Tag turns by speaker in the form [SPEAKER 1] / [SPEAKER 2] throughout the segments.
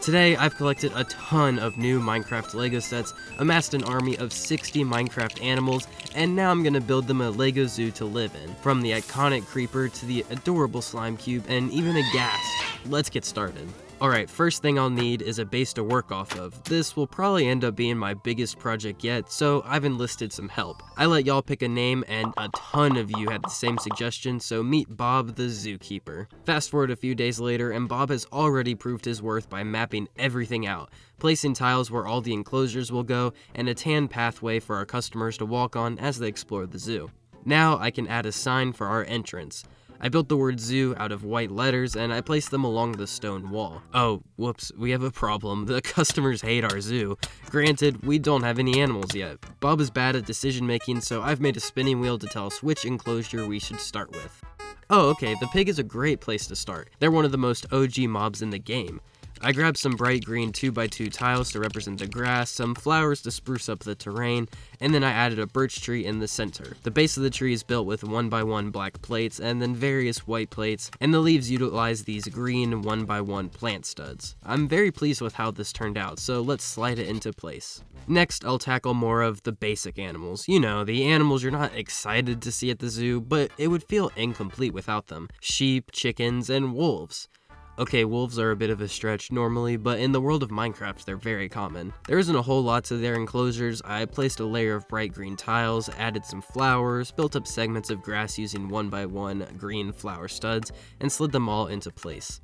[SPEAKER 1] Today, I've collected a ton of new Minecraft LEGO sets, amassed an army of 60 Minecraft animals, and now I'm gonna build them a LEGO zoo to live in. From the iconic creeper to the adorable slime cube and even a ghast. Let's get started. Alright, first thing I'll need is a base to work off of. This will probably end up being my biggest project yet, so I've enlisted some help. I let y'all pick a name, and a ton of you had the same suggestion, so meet Bob the Zookeeper. Fast forward a few days later, and Bob has already proved his worth by mapping everything out, placing tiles where all the enclosures will go, and a tan pathway for our customers to walk on as they explore the zoo. Now I can add a sign for our entrance. I built the word zoo out of white letters and I placed them along the stone wall. Oh, whoops, we have a problem. The customers hate our zoo. Granted, we don't have any animals yet. Bob is bad at decision making, so I've made a spinning wheel to tell us which enclosure we should start with. Oh, okay, the pig is a great place to start. They're one of the most OG mobs in the game. I grabbed some bright green 2x2 tiles to represent the grass, some flowers to spruce up the terrain, and then I added a birch tree in the center. The base of the tree is built with 1x1 black plates and then various white plates, and the leaves utilize these green 1x1 plant studs. I'm very pleased with how this turned out, so let's slide it into place. Next, I'll tackle more of the basic animals. You know, the animals you're not excited to see at the zoo, but it would feel incomplete without them. Sheep, chickens, and wolves. Okay, wolves are a bit of a stretch normally, but in the world of Minecraft, they're very common. There isn't a whole lot to their enclosures. I placed a layer of bright green tiles, added some flowers, built up segments of grass using 1x1 green flower studs, and slid them all into place.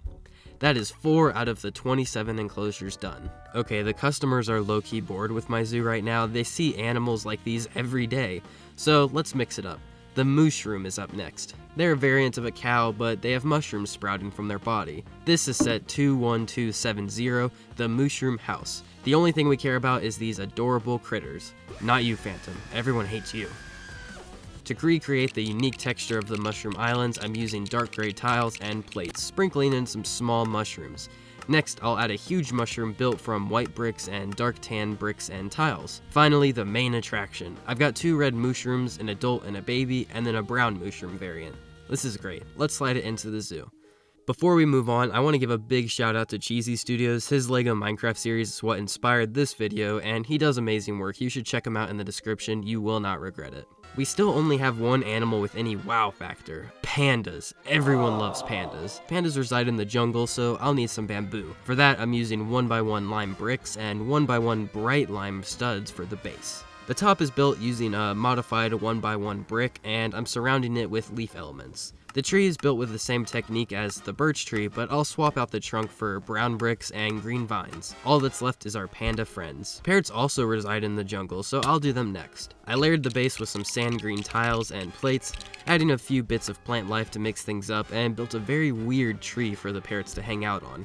[SPEAKER 1] That is 4 out of the 27 enclosures done. Okay, the customers are low-key bored with my zoo right now. They see animals like these every day, so let's mix it up. The mushroom is up next. They're a variant of a cow, but they have mushrooms sprouting from their body. This is set 21270, the Mushroom House. The only thing we care about is these adorable critters. Not you, Phantom. Everyone hates you. To recreate the unique texture of the mushroom islands, I'm using dark gray tiles and plates, sprinkling in some small mushrooms. Next, I'll add a huge mushroom built from white bricks and dark tan bricks and tiles. Finally, the main attraction. I've got 2 red mushrooms, an adult and a baby, and then a brown mushroom variant. This is great. Let's slide it into the zoo. Before we move on, I want to give a big shout out to Cheesy Studios. His LEGO Minecraft series is what inspired this video, and he does amazing work. You should check him out in the description. You will not regret it. We still only have one animal with any wow factor. Pandas. Everyone loves pandas. Pandas reside in the jungle, so I'll need some bamboo. For that, I'm using 1x1 lime bricks and 1x1 bright lime studs for the base. The top is built using a modified 1x1 brick, and I'm surrounding it with leaf elements. The tree is built with the same technique as the birch tree, but I'll swap out the trunk for brown bricks and green vines. All that's left is our panda friends. Parrots also reside in the jungle, so I'll do them next. I layered the base with some sand green tiles and plates, adding a few bits of plant life to mix things up, and built a very weird tree for the parrots to hang out on.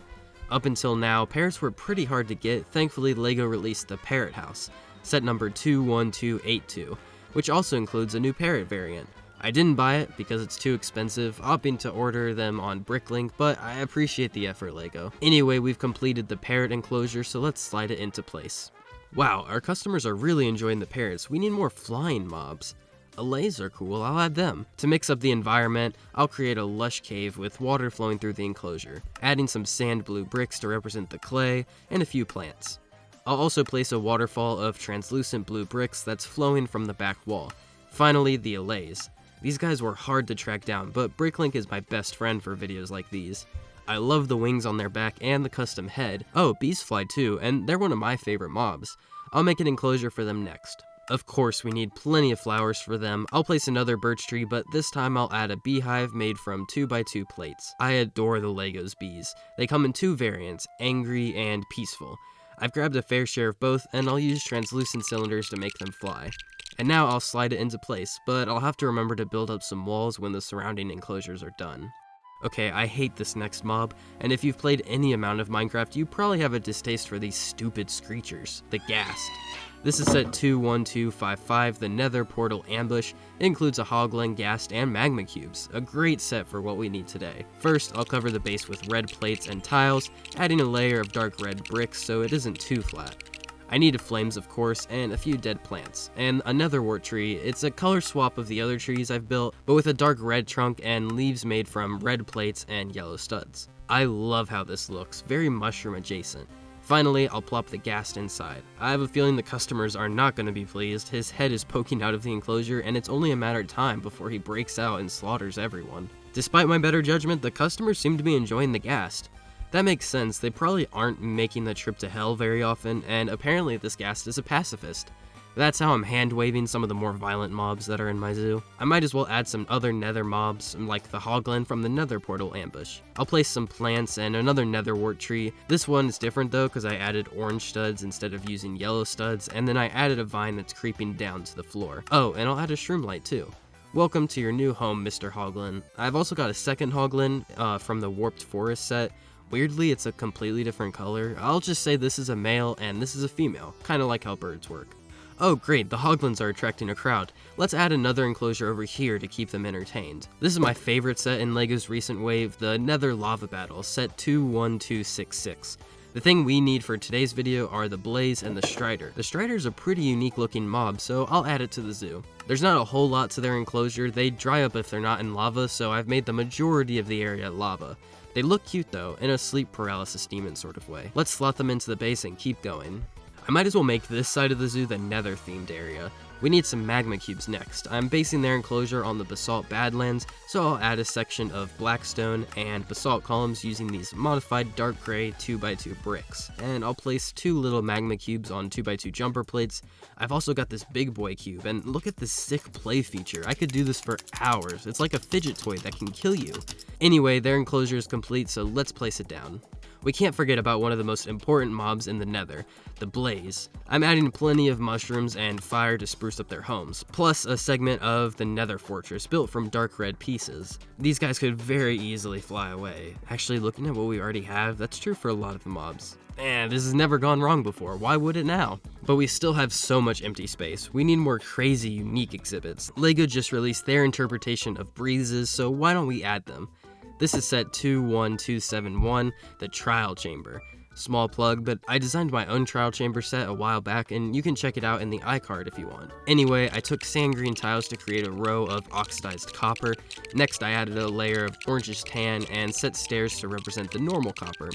[SPEAKER 1] Up until now, parrots were pretty hard to get. Thankfully, LEGO released the Parrot House, set number 21282, which also includes a new parrot variant. I didn't buy it because it's too expensive, opting to order them on Bricklink, but I appreciate the effort, LEGO. Anyway, we've completed the parrot enclosure, so let's slide it into place. Wow, our customers are really enjoying the parrots. We need more flying mobs. Allays are cool, I'll add them. To mix up the environment, I'll create a lush cave with water flowing through the enclosure, adding some sand blue bricks to represent the clay, and a few plants. I'll also place a waterfall of translucent blue bricks that's flowing from the back wall. Finally, the allays. These guys were hard to track down, but Bricklink is my best friend for videos like these. I love the wings on their back and the custom head. Oh, bees fly too, and they're one of my favorite mobs. I'll make an enclosure for them next. Of course, we need plenty of flowers for them. I'll place another birch tree, but this time I'll add a beehive made from 2x2 plates. I adore the LEGO's bees. They come in 2 variants, angry and peaceful. I've grabbed a fair share of both, and I'll use translucent cylinders to make them fly. And now I'll slide it into place, but I'll have to remember to build up some walls when the surrounding enclosures are done. Okay, I hate this next mob, and if you've played any amount of Minecraft, you probably have a distaste for these stupid screechers, the ghast. This is set 21255, the Nether Portal Ambush. It includes a Hogland, Ghast, and Magma Cubes, a great set for what we need today. First, I'll cover the base with red plates and tiles, adding a layer of dark red bricks so it isn't too flat. I needed flames, of course, and a few dead plants, and another wart tree. It's a color swap of the other trees I've built, but with a dark red trunk and leaves made from red plates and yellow studs. I love how this looks, very mushroom adjacent. Finally, I'll plop the ghast inside. I have a feeling the customers are not going to be pleased. His head is poking out of the enclosure, and it's only a matter of time before he breaks out and slaughters everyone. Despite my better judgment, the customers seem to be enjoying the ghast. That makes sense, they probably aren't making the trip to hell very often, and apparently this ghast is a pacifist. That's how I'm hand-waving some of the more violent mobs that are in my zoo. I might as well add some other nether mobs, like the hoglin from the nether portal ambush. I'll place some plants and another nether wart tree. This one is different though, because I added orange studs instead of using yellow studs, and then I added a vine that's creeping down to the floor. Oh, and I'll add a shroom light too. Welcome to your new home, Mr. Hoglin. I've also got a second hoglin from the Warped Forest set. Weirdly, it's a completely different color. I'll just say this is a male and this is a female, kind of like how birds work. Oh great, the hoglins are attracting a crowd. Let's add another enclosure over here to keep them entertained. This is my favorite set in LEGO's recent wave, the Nether Lava Battle, set 21266. The thing we need for today's video are the Blaze and the Strider. The Strider is a pretty unique looking mob, so I'll add it to the zoo. There's not a whole lot to their enclosure, they dry up if they're not in lava, so I've made the majority of the area lava. They look cute though, in a sleep paralysis demon sort of way. Let's slot them into the base and keep going. I might as well make this side of the zoo the nether themed area. We need some magma cubes next. I'm basing their enclosure on the basalt badlands, so I'll add a section of blackstone and basalt columns using these modified dark gray 2x2 bricks. And I'll place 2 little magma cubes on 2x2 jumper plates. I've also got this big boy cube, and look at this sick play feature. I could do this for hours. It's like a fidget toy that can kill you. Anyway, their enclosure is complete, so let's place it down. We can't forget about one of the most important mobs in the nether, the Blaze. I'm adding plenty of mushrooms and fire to spruce up their homes, plus a segment of the nether fortress built from dark red pieces. These guys could very easily fly away. Actually, looking at what we already have, that's true for a lot of the mobs. Man, this has never gone wrong before, why would it now? But we still have so much empty space. We need more crazy, unique exhibits. LEGO just released their interpretation of breezes, so why don't we add them? This is set 21271, the Trial Chamber. Small plug, but I designed my own Trial Chamber set a while back, and you can check it out in the iCard if you want. Anyway, I took sand green tiles to create a row of oxidized copper. Next, I added a layer of orangish tan and set stairs to represent the normal copper.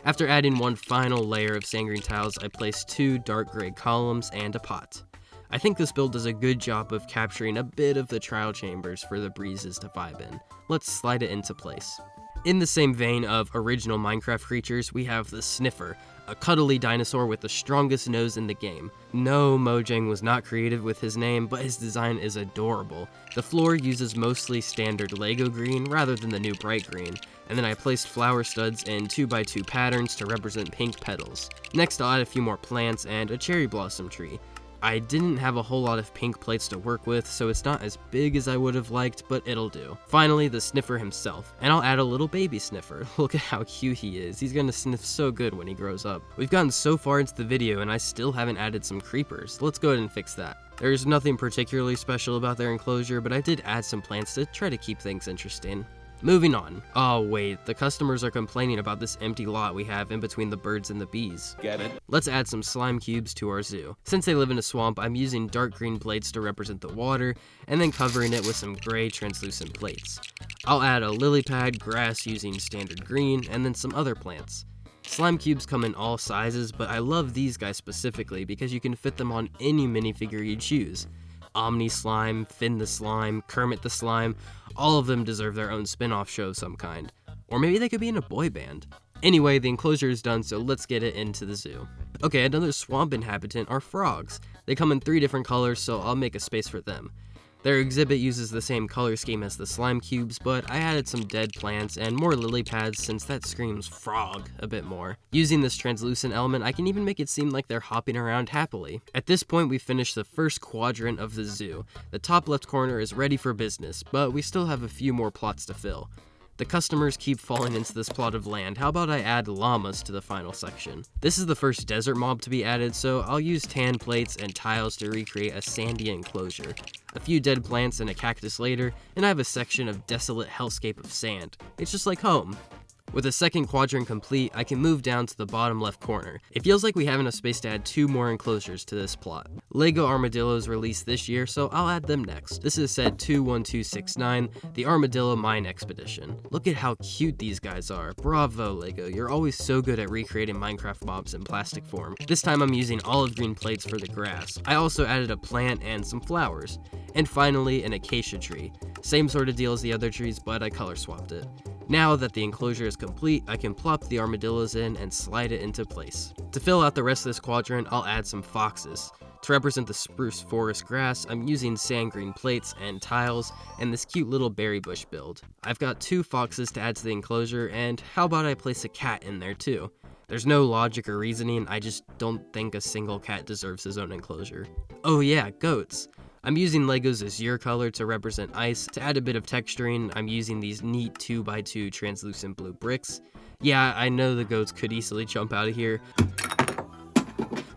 [SPEAKER 1] After adding one final layer of sand green tiles, I placed 2 dark gray columns and a pot. I think this build does a good job of capturing a bit of the trial chambers for the breezes to vibe in. Let's slide it into place. In the same vein of original Minecraft creatures, we have the Sniffer, a cuddly dinosaur with the strongest nose in the game. No, Mojang was not creative with his name, but his design is adorable. The floor uses mostly standard Lego green rather than the new bright green, and then I placed flower studs in 2x2 patterns to represent pink petals. Next I'll add a few more plants and a cherry blossom tree. I didn't have a whole lot of pink plates to work with, so it's not as big as I would have liked, but it'll do. Finally, the Sniffer himself, and I'll add a little baby Sniffer. Look at how cute he is. He's gonna sniff so good when he grows up. We've gotten so far into the video, and I still haven't added some creepers. Let's go ahead and fix that. There's nothing particularly special about their enclosure, but I did add some plants to try to keep things interesting. Moving on. Oh wait, the customers are complaining about this empty lot we have in between the birds and the bees.
[SPEAKER 2] Get it?
[SPEAKER 1] Let's add some slime cubes to our zoo. Since they live in a swamp, I'm using dark green plates to represent the water, and then covering it with some gray translucent plates. I'll add a lily pad, grass using standard green, and then some other plants. Slime cubes come in all sizes, but I love these guys specifically because you can fit them on any minifigure you choose. Omni Slime, Finn the Slime, Kermit the Slime, all of them deserve their own spin-off show of some kind. Or maybe they could be in a boy band. Anyway, the enclosure is done, so let's get it into the zoo. Okay, another swamp inhabitant are frogs. They come in 3 different colors, so I'll make a space for them. Their exhibit uses the same color scheme as the slime cubes, but I added some dead plants and more lily pads since that screams frog a bit more. Using this translucent element, I can even make it seem like they're hopping around happily. At this point, we finished the first quadrant of the zoo. The top left corner is ready for business, but we still have a few more plots to fill. The customers keep falling into this plot of land. How about I add llamas to the final section? This is the first desert mob to be added, so I'll use tan plates and tiles to recreate a sandy enclosure. A few dead plants and a cactus later, and I have a section of desolate hellscape of sand. It's just like home. With the second quadrant complete, I can move down to the bottom left corner. It feels like we have enough space to add 2 more enclosures to this plot. LEGO Armadillos released this year, so I'll add them next. This is set 21269, the Armadillo Mine Expedition. Look at how cute these guys are. Bravo, LEGO, you're always so good at recreating Minecraft mobs in plastic form. This time I'm using olive green plates for the grass. I also added a plant and some flowers. And finally, an acacia tree. Same sort of deal as the other trees, but I color swapped it. Now that the enclosure is complete, I can plop the armadillos in and slide it into place. To fill out the rest of this quadrant, I'll add some foxes. To represent the spruce forest grass, I'm using sand green plates and tiles and this cute little berry bush build. I've got 2 foxes to add to the enclosure, and how about I place a cat in there too? There's no logic or reasoning, I just don't think a single cat deserves his own enclosure. Oh yeah, goats. I'm using LEGO's Azure color to represent ice. To add a bit of texturing, I'm using these neat 2x2 translucent blue bricks. Yeah, I know the goats could easily jump out of here,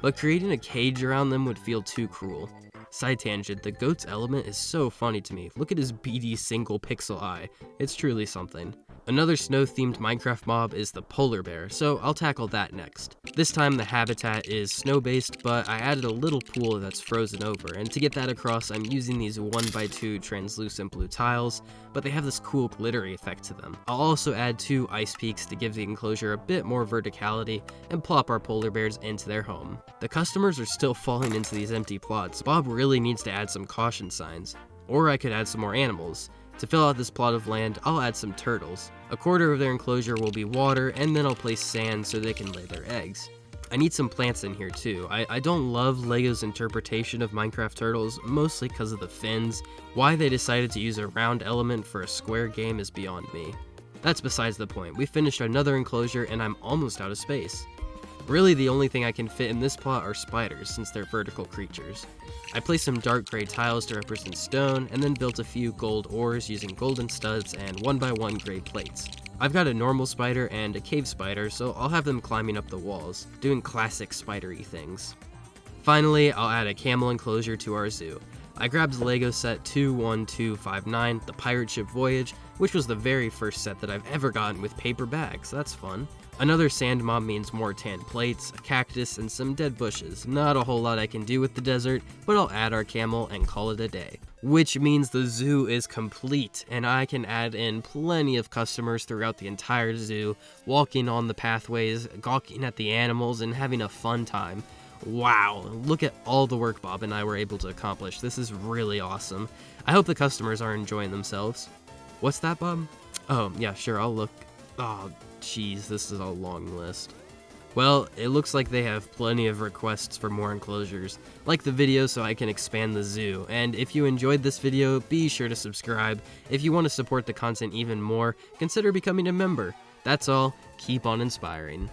[SPEAKER 1] but creating a cage around them would feel too cruel. Side tangent, the goat's element is so funny to me. Look at his beady single pixel eye. It's truly something. Another snow-themed Minecraft mob is the polar bear, so I'll tackle that next. This time the habitat is snow-based, but I added a little pool that's frozen over, and to get that across I'm using these 1x2 translucent blue tiles, but they have this cool glittery effect to them. I'll also add 2 ice peaks to give the enclosure a bit more verticality and plop our polar bears into their home. The customers are still falling into these empty plots. Bob really needs to add some caution signs, or I could add some more animals. To fill out this plot of land, I'll add some turtles. A quarter of their enclosure will be water, and then I'll place sand so they can lay their eggs. I need some plants in here too. I don't love LEGO's interpretation of Minecraft turtles, mostly because of the fins. Why they decided to use a round element for a square game is beyond me. That's besides the point. We finished another enclosure and I'm almost out of space. Really, the only thing I can fit in this plot are spiders, since they're vertical creatures. I placed some dark gray tiles to represent stone, and then built a few gold ores using golden studs and 1x1 gray plates. I've got a normal spider and a cave spider, so I'll have them climbing up the walls, doing classic spidery things. Finally, I'll add a camel enclosure to our zoo. I grabbed the LEGO set 21259, the Pirate Ship Voyage, which was the very first set that I've ever gotten with paper bags. That's fun. Another sand mob means more tan plates, a cactus, and some dead bushes. Not a whole lot I can do with the desert, but I'll add our camel and call it a day. Which means the zoo is complete, and I can add in plenty of customers throughout the entire zoo, walking on the pathways, gawking at the animals, and having a fun time. Wow, look at all the work Bob and I were able to accomplish. This is really awesome. I hope the customers are enjoying themselves. What's that, Bob? Oh, yeah, sure, I'll look. Oh, jeez, this is a long list. Well, it looks like they have plenty of requests for more enclosures. Like the video so I can expand the zoo, and if you enjoyed this video, be sure to subscribe. If you want to support the content even more, consider becoming a member. That's all, keep on inspiring.